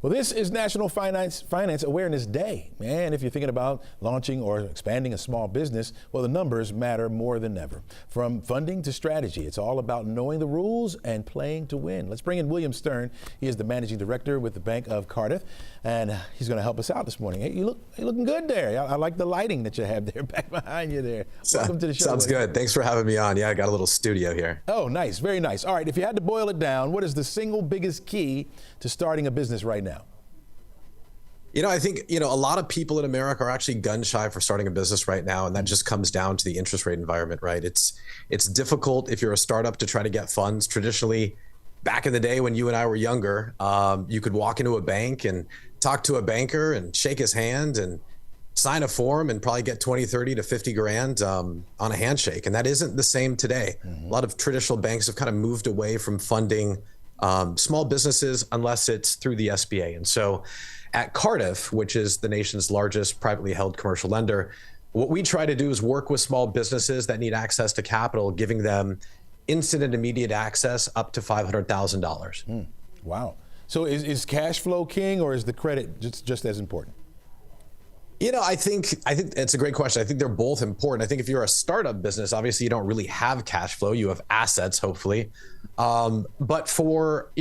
Well, this is National Finance Awareness Day. And if you're thinking about launching or expanding a small business, well, the numbers matter more than ever. From funding to strategy, it's all about knowing the rules and playing to win. Let's bring in William Stern. He is the managing director with the Bank of Cardiff, and he's going to help us out this morning. Hey, you're looking good there. I like the lighting that you have there back behind you there. Welcome to the show. Sounds good. Thanks for having me on. Yeah, I got a little studio here. Oh, nice. Very nice. All right, if you had to boil it down, what is the single biggest key to starting a business right now? I think, a lot of people in America are actually gun shy for starting a business right now. And that just comes down to the interest rate environment, right? It's difficult if you're a startup to try to get funds. Traditionally, back in the day when you and I were younger, you could walk into a bank and talk to a banker and shake his hand and sign a form and probably get 20, 30 to 50 grand on a handshake. And that isn't the same today. Mm-hmm. A lot of traditional banks have kind of moved away from funding small businesses unless it's through the SBA. And so at Cardiff, which is the nation's largest privately held commercial lender, what we try to do is work with small businesses that need access to capital, giving them instant and immediate access up to $500,000. Wow. So is cash flow king, or is the credit just as important? I think it's a great question. I think they're both important. I think if you're a startup business, obviously you don't really have cash flow. You have assets, hopefully. But for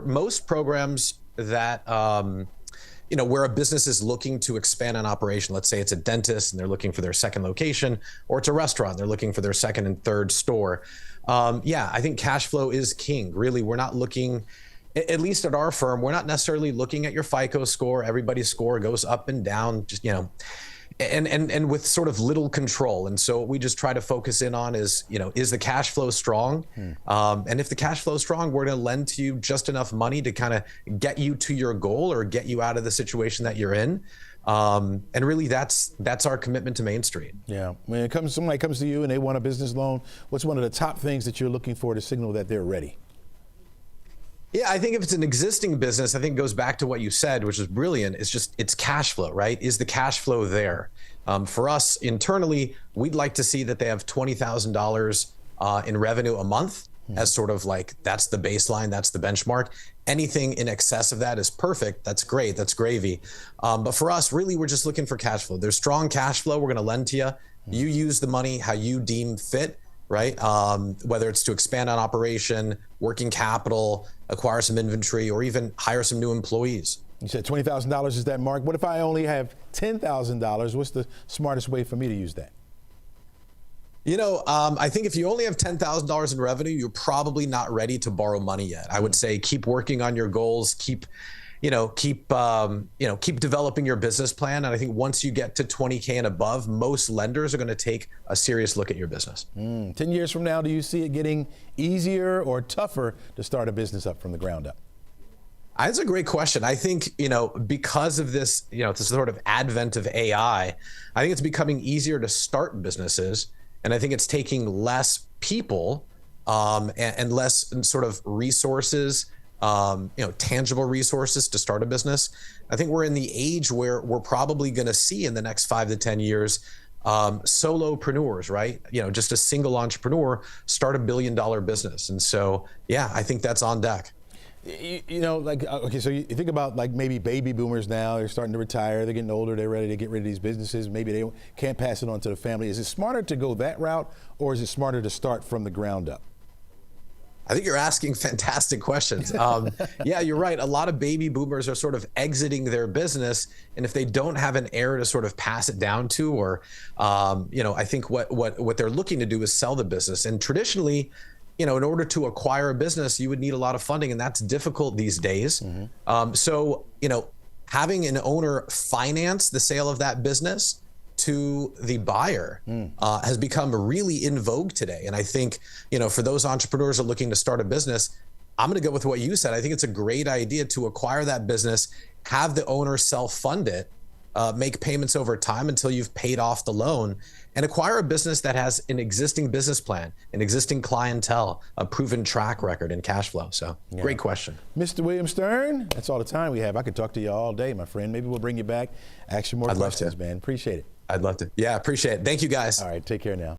most programs that, where a business is looking to expand an operation, let's say it's a dentist and they're looking for their second location, or it's a restaurant, they're looking for their second and third store. I think cash flow is king. Really, we're not looking, at least at our firm, we're not necessarily looking at your FICO score. Everybody's score goes up and down, just, and with sort of little control. And so what we just try to focus in on is the cash flow strong? And if the cash flow is strong, we're going to lend to you just enough money to kind of get you to your goal or get you out of the situation that you're in. And really, that's our commitment to Main Street. Yeah. When somebody comes to you and they want a business loan, what's one of the top things that you're looking for to signal that they're ready? Yeah, I think if it's an existing business, I think it goes back to what you said, which is brilliant. It's cash flow, right? Is the cash flow there? For us internally, we'd like to see that they have $20,000 in revenue a month as sort of like, that's the baseline, that's the benchmark. Anything in excess of that is perfect. That's great. That's gravy. But for us, really, we're just looking for cash flow. There's strong cash flow. We're going to lend to you. You use the money how you deem fit, right? Whether it's to expand on operation, working capital, acquire some inventory, or even hire some new employees. You said $20,000 is that mark. What if I only have $10,000? What's the smartest way for me to use that? I think if you only have $10,000 in revenue, you're probably not ready to borrow money yet. I would say keep working on your goals, keep developing your business plan. And I think once you get to 20K and above, most lenders are going to take a serious look at your business. 10 years from now, do you see it getting easier or tougher to start a business up from the ground up? That's a great question. I think, because of this, this sort of advent of AI, I think it's becoming easier to start businesses. And I think it's taking less people and less sort of resources, tangible resources to start a business. I think we're in the age where we're probably going to see in the next 5 to 10 years, solopreneurs, right? Just a single entrepreneur start $1 billion business. And so, I think that's on deck. Okay, so you think about like maybe baby boomers now, they're starting to retire, they're getting older, they're ready to get rid of these businesses. Maybe they can't pass it on to the family. Is it smarter to go that route, or is it smarter to start from the ground up? I think you're asking fantastic questions. Yeah, you're right. A lot of baby boomers are sort of exiting their business. And if they don't have an heir to sort of pass it down to, or, I think what they're looking to do is sell the business. And traditionally, in order to acquire a business, you would need a lot of funding, and that's difficult these days. So, having an owner finance the sale of that business to the buyer has become really in vogue today. And I think, for those entrepreneurs that are looking to start a business, I'm going to go with what you said. I think it's a great idea to acquire that business, have the owner self-fund it, make payments over time until you've paid off the loan, and acquire a business that has an existing business plan, an existing clientele, a proven track record and cash flow. So Great question. Mr. William Stern, that's all the time we have. I could talk to you all day, my friend. Maybe we'll bring you back, ask you more questions, man. Appreciate it. I'd love to. Yeah, appreciate it. Thank you, guys. All right, take care now.